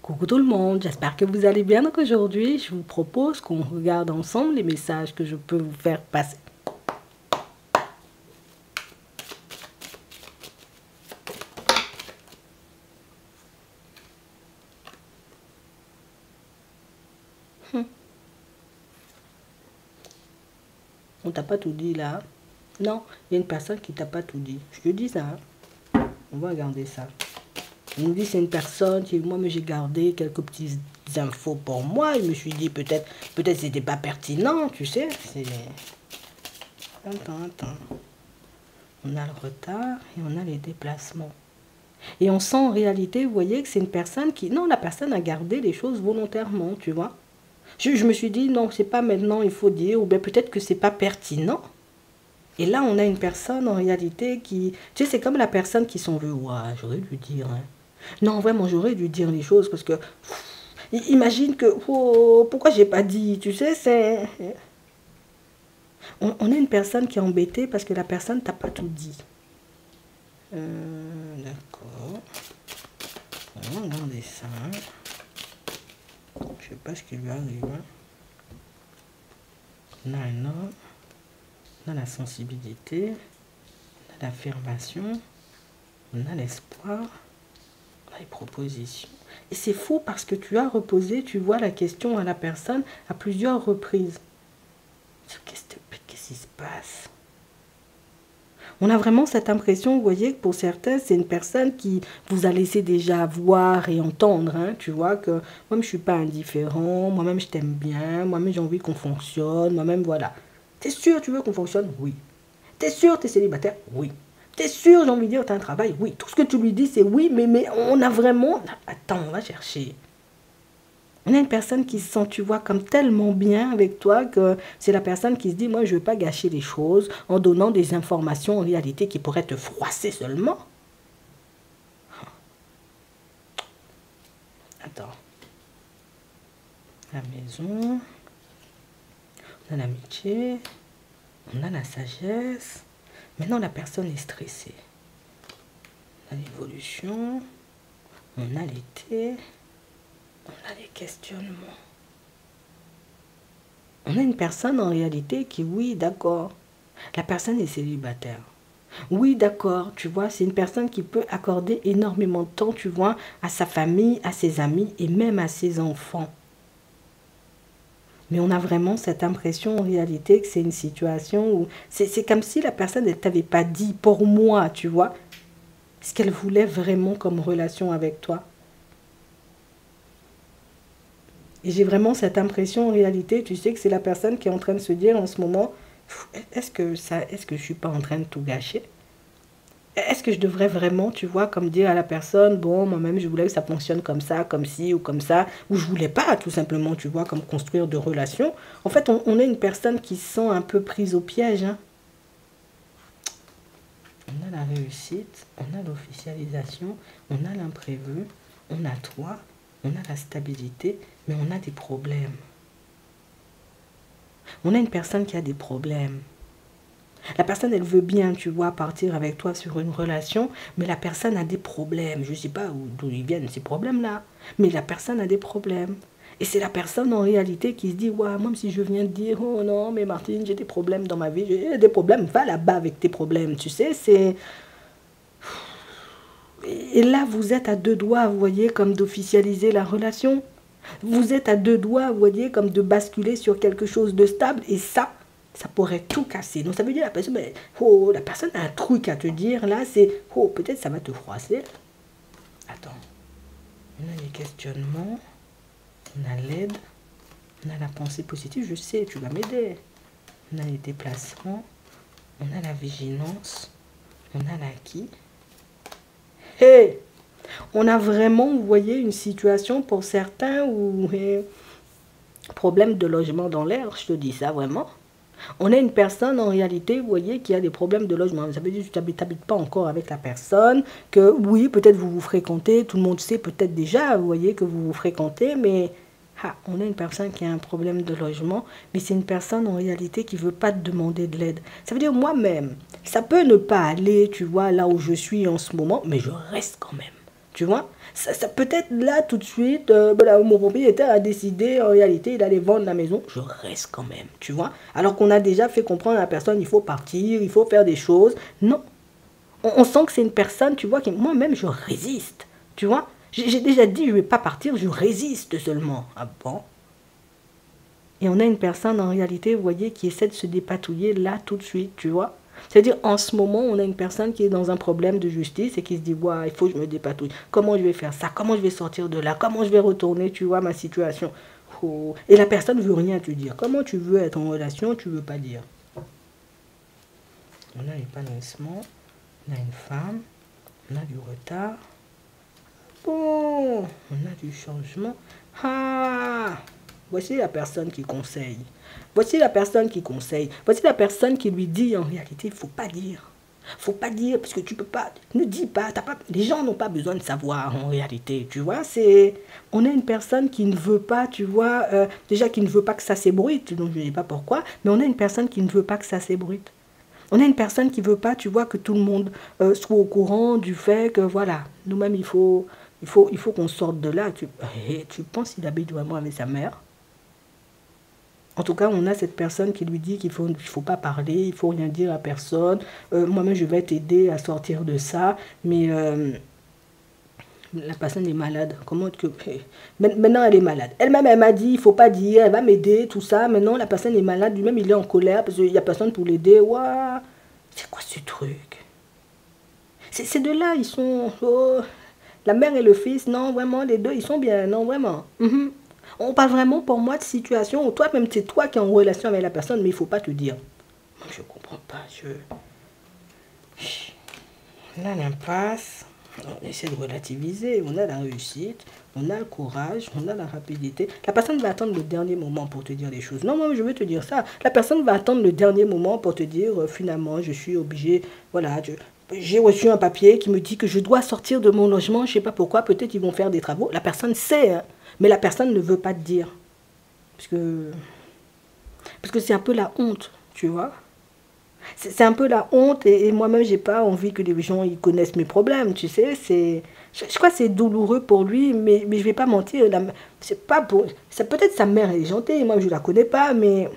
Coucou tout le monde, j'espère que vous allez bien. Donc aujourd'hui, je vous propose qu'on regarde ensemble les messages que je peux vous faire passer. On t'a pas tout dit là? Non, il y a une personne qui t'a pas tout dit. Je te dis ça. On va regarder ça. On nous dit c'est une personne qui, moi, mais j'ai gardé quelques petites infos pour moi. Je me suis dit peut-être c'était pas pertinent, tu sais. Attends. On a le retard et on a les déplacements. Et on sent en réalité, vous voyez, que c'est une personne qui... Non, la personne a gardé les choses volontairement, tu vois. Je me suis dit, non, c'est pas maintenant, il faut dire, ou bien peut-être que c'est pas pertinent. Et là, on a une personne en réalité qui... Tu sais, c'est comme la personne qui s'en veut. Ouah, j'aurais dû dire. Hein. Non, vraiment, j'aurais dû dire les choses parce que... Imagine que... Oh, pourquoi j'ai pas dit? Tu sais, c'est... On a une personne qui est embêtée parce que la personne t'a pas tout dit. D'accord. On va regarder ça. Je sais pas ce qui lui arrive. On a un homme. On a la sensibilité. On a l'affirmation. On a l'espoir. On a les propositions. Et c'est fou parce que tu as reposé, tu vois, la question à la personne à plusieurs reprises. Qu'est-ce qui se passe? On a vraiment cette impression, vous voyez, que pour certains, c'est une personne qui vous a laissé déjà voir et entendre, hein, tu vois, que moi-même, je ne suis pas indifférent, moi-même, je t'aime bien, moi-même, j'ai envie qu'on fonctionne, moi-même, voilà. T'es sûr, tu veux qu'on fonctionne? Oui. T'es sûr, t'es célibataire? Oui. T'es sûr, j'ai envie de dire, t'as un travail? Oui. Tout ce que tu lui dis, c'est oui, mais on a vraiment... Attends, on va chercher. On a une personne qui se sent, tu vois, comme tellement bien avec toi que c'est la personne qui se dit, moi, je ne veux pas gâcher les choses en donnant des informations en réalité qui pourraient te froisser seulement. Attends. La maison. On a l'amitié. On a la sagesse. Maintenant, la personne est stressée. On a l'évolution. On a l'été. On a les questionnements. On a une personne en réalité qui, oui, d'accord, la personne est célibataire. Oui, d'accord, tu vois, c'est une personne qui peut accorder énormément de temps, tu vois, à sa famille, à ses amis et même à ses enfants. Mais on a vraiment cette impression en réalité que c'est une situation où... C'est comme si la personne ne t'avait pas dit, pour moi, tu vois, ce qu'elle voulait vraiment comme relation avec toi. Et j'ai vraiment cette impression en réalité, tu sais, que c'est la personne qui est en train de se dire en ce moment, est-ce que je ne suis pas en train de tout gâcher? Est-ce que je devrais vraiment, tu vois, comme dire à la personne, bon, moi-même, je voulais que ça fonctionne comme ça, comme ci ou comme ça, ou je voulais pas, tout simplement, tu vois, comme construire de relations. En fait, on est une personne qui se sent un peu prise au piège. Hein. On a la réussite, on a l'officialisation, on a l'imprévu, on a toi, on a la stabilité, mais on a des problèmes. On a une personne qui a des problèmes. La personne, elle veut bien, tu vois, partir avec toi sur une relation, mais la personne a des problèmes. Je ne sais pas d'où ils viennent ces problèmes-là, mais la personne a des problèmes. Et c'est la personne en réalité qui se dit, ouais, même si je viens de dire, oh non, mais Martine, j'ai des problèmes dans ma vie, j'ai des problèmes, va là-bas avec tes problèmes, tu sais, c'est... Et là, vous êtes à deux doigts, vous voyez, comme d'officialiser la relation. Vous êtes à deux doigts, vous voyez, comme de basculer sur quelque chose de stable. Et ça pourrait tout casser. Donc ça veut dire la personne, mais, oh, la personne a un truc à te dire, là, c'est, oh, peut-être ça va te froisser. Attends. On a les questionnements, on a l'aide, on a la pensée positive, je sais, tu vas m'aider. On a les déplacements, on a la vigilance, on a l'acquis. Hey, on a vraiment, vous voyez, une situation pour certains où, problème de logement dans l'air, je te dis ça vraiment. On a une personne en réalité, vous voyez, qui a des problèmes de logement. Ça veut dire que tu n'habites pas encore avec la personne, que oui, peut-être vous vous fréquentez, tout le monde sait peut-être déjà, vous voyez, que vous vous fréquentez, mais on a une personne qui a un problème de logement, mais c'est une personne en réalité qui ne veut pas te demander de l'aide. Ça veut dire moi-même, ça peut ne pas aller, tu vois, là où je suis en ce moment, mais je reste quand même. Tu vois, ça peut-être là tout de suite, voilà, mon propriétaire a décidé, en réalité, il allait vendre la maison. Je reste quand même, tu vois. Alors qu'on a déjà fait comprendre à la personne, il faut partir, il faut faire des choses. Non, on sent que c'est une personne, tu vois, qui moi-même, je résiste. Tu vois, j'ai déjà dit, je ne vais pas partir, je résiste seulement. Ah bon? Et on a une personne, en réalité, vous voyez, qui essaie de se dépatouiller là tout de suite, tu vois. C'est-à-dire, en ce moment, on a une personne qui est dans un problème de justice et qui se dit, ouais, il faut que je me dépatouille. Comment je vais faire ça? Comment je vais sortir de là? Comment je vais retourner, tu vois, ma situation? Oh. Et la personne ne veut rien te dire. Comment tu veux être en relation, tu ne veux pas dire. On a l'épanouissement, on a une femme, on a du retard. Bon, on a du changement. Ah! Voici la personne qui conseille. Voici la personne qui conseille. Voici la personne qui lui dit en réalité, il ne faut pas dire. Faut pas dire parce que tu peux pas. Ne dis pas. Les gens n'ont pas besoin de savoir en réalité. Tu vois, on a une personne qui ne veut pas, tu vois, déjà qui ne veut pas que ça s'ébruite. Donc je ne sais pas pourquoi, mais on a une personne qui ne veut pas que ça s'ébruite. On a une personne qui ne veut pas, tu vois, que tout le monde soit au courant du fait que voilà, nous-mêmes il faut qu'on sorte de là. Tu penses qu'il habite vraiment avec sa mère? En tout cas, on a cette personne qui lui dit qu'il faut pas parler, il faut rien dire à personne. Moi-même, je vais t'aider à sortir de ça. Mais la personne est malade. Comment que... Maintenant, elle est malade. Elle-même, elle m'a dit, il faut pas dire, elle va m'aider, tout ça. Maintenant, la personne est malade. Lui-même, il est en colère parce qu'il n'y a personne pour l'aider. Waouh! C'est quoi ce truc? Ces deux-là, ils sont... Oh, la mère et le fils, non, vraiment, les deux, ils sont bien. Non, vraiment. On parle vraiment pour moi de situation où toi-même, c'est toi qui es en relation avec la personne, mais il ne faut pas te dire. Moi, je ne comprends pas. On a l'impasse, on essaie de relativiser, on a la réussite, on a le courage, on a la rapidité. La personne va attendre le dernier moment pour te dire les choses. Non, moi, je veux te dire ça. La personne va attendre le dernier moment pour te dire, finalement, je suis obligé, voilà, j'ai reçu un papier qui me dit que je dois sortir de mon logement, je ne sais pas pourquoi, peut-être ils vont faire des travaux. La personne sait, hein. Mais la personne ne veut pas te dire. Parce que c'est un peu la honte, tu vois. C'est un peu la honte et moi-même, j'ai pas envie que les gens ils connaissent mes problèmes, tu sais. Je crois que c'est douloureux pour lui, mais je vais pas mentir. C'est pas pour... Peut-être sa mère est gentille, moi je la connais pas, mais...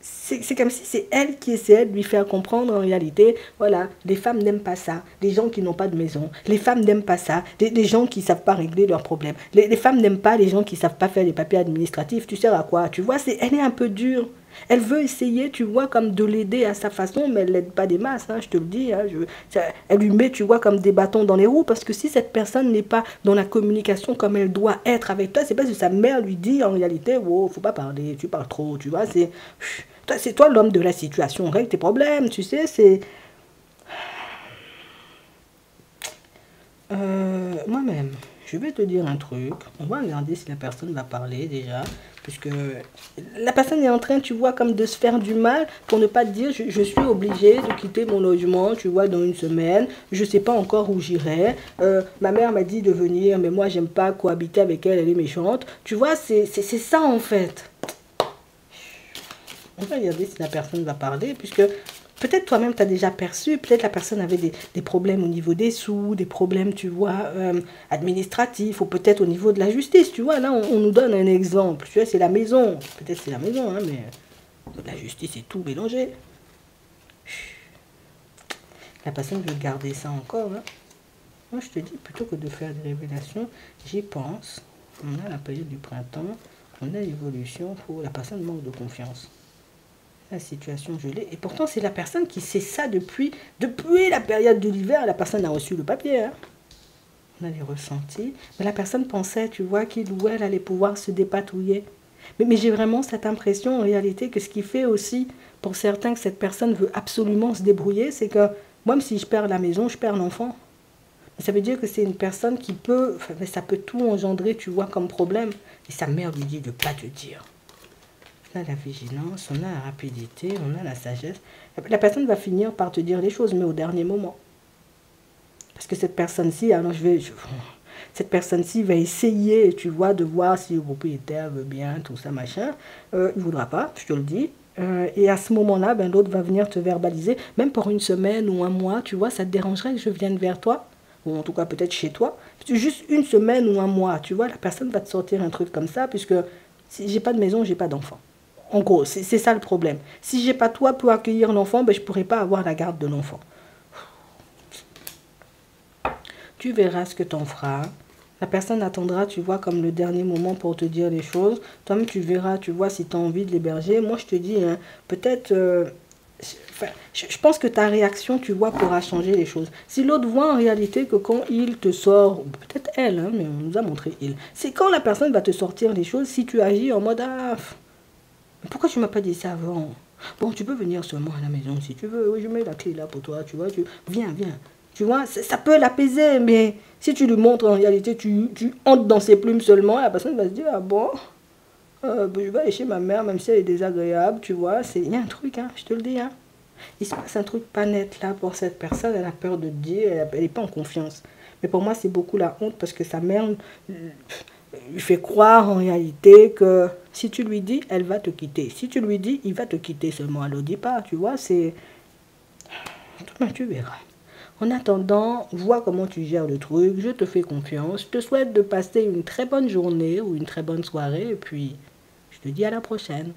C'est comme si c'est elle qui essayait de lui faire comprendre en réalité, voilà, les femmes n'aiment pas ça, les gens qui n'ont pas de maison, les femmes n'aiment pas ça, les gens qui ne savent pas régler leurs problèmes, les femmes n'aiment pas les gens qui ne savent pas faire les papiers administratifs, tu sais à quoi, tu vois, elle est un peu dure. Elle veut essayer, tu vois, comme de l'aider à sa façon, mais elle l'aide pas des masses, hein, je te le dis. Hein, elle lui met, tu vois, comme des bâtons dans les roues, parce que si cette personne n'est pas dans la communication comme elle doit être avec toi, c'est parce que sa mère lui dit, en réalité, oh, faut pas parler, tu parles trop, tu vois, c'est toi l'homme de la situation, règle tes problèmes, tu sais, moi-même, je vais te dire un truc. On va regarder si la personne va parler déjà. Puisque la personne est en train, tu vois, comme de se faire du mal pour ne pas te dire je suis obligée de quitter mon logement, tu vois, dans une semaine. Je ne sais pas encore où j'irai. Ma mère m'a dit de venir, mais moi, j'aime pas cohabiter avec elle, elle est méchante. Tu vois, c'est ça en fait. On va regarder si la personne va parler, puisque peut-être toi-même, tu as déjà perçu, peut-être la personne avait des problèmes au niveau des sous, des problèmes, tu vois, administratifs, ou peut-être au niveau de la justice, tu vois. Là, on nous donne un exemple. Tu vois, c'est la maison. Peut-être c'est la maison, hein, mais la justice est tout mélangé. La personne veut garder ça encore. Hein. Moi, je te dis, plutôt que de faire des révélations, j'y pense. On a la période du printemps, on a l'évolution, la personne manque de confiance. La situation gelée. Et pourtant, c'est la personne qui sait ça depuis la période de l'hiver. La personne a reçu le papier. Hein. On a les ressentis. Mais la personne pensait, tu vois, qu'il ou elle allait pouvoir se dépatouiller. Mais j'ai vraiment cette impression, en réalité, que ce qui fait aussi, pour certains, que cette personne veut absolument se débrouiller, c'est que, même si je perds la maison, je perds l'enfant. Ça veut dire que c'est une personne qui peut, ça peut tout engendrer, tu vois, comme problème. Et sa mère lui dit de ne pas te dire. On a la vigilance, on a la rapidité, on a la sagesse. La personne va finir par te dire les choses, mais au dernier moment. Parce que cette personne-ci, alors cette personne-ci va essayer, tu vois, de voir si le propriétaire veut bien, tout ça, machin. Il ne voudra pas, je te le dis. Et à ce moment-là, l'autre va venir te verbaliser, même pour une semaine ou un mois, tu vois, ça te dérangerait que je vienne vers toi ou en tout cas peut-être chez toi, juste une semaine ou un mois, tu vois, la personne va te sortir un truc comme ça, puisque si j'ai pas de maison, j'ai pas d'enfant. En gros, c'est ça le problème. Si j'ai pas toi pour accueillir l'enfant, ben, je pourrais pas avoir la garde de l'enfant. Tu verras ce que t'en feras. La personne attendra, tu vois, comme le dernier moment pour te dire les choses. Toi-même, tu verras, tu vois, si tu as envie de l'héberger. Moi, je te dis, hein, peut-être... enfin, je pense que ta réaction, tu vois, pourra changer les choses. Si l'autre voit en réalité que quand il te sort, peut-être elle, hein, mais on nous a montré il, c'est quand la personne va te sortir les choses, si tu agis en mode, ah, pourquoi tu m'as pas dit ça avant? Bon, tu peux venir seulement à la maison si tu veux. Oui, je mets la clé là pour toi, tu vois. Viens, viens. Tu vois, ça peut l'apaiser, mais si tu lui montres en réalité, tu entres dans ses plumes seulement, la personne va se dire, ah bon, ben, je vais aller chez ma mère, même si elle est désagréable, tu vois. Il y a un truc, hein, je te le dis, hein. Il se passe un truc pas net là pour cette personne, elle a peur de te dire, elle n'est pas en confiance. Mais pour moi, c'est beaucoup la honte parce que sa mère lui fait croire en réalité que si tu lui dis, elle va te quitter. Si tu lui dis, il va te quitter seulement. Elle ne le dit pas, tu vois, c'est... Tu verras. En attendant, vois comment tu gères le truc, je te fais confiance. Je te souhaite de passer une très bonne journée ou une très bonne soirée et puis je te dis à la prochaine.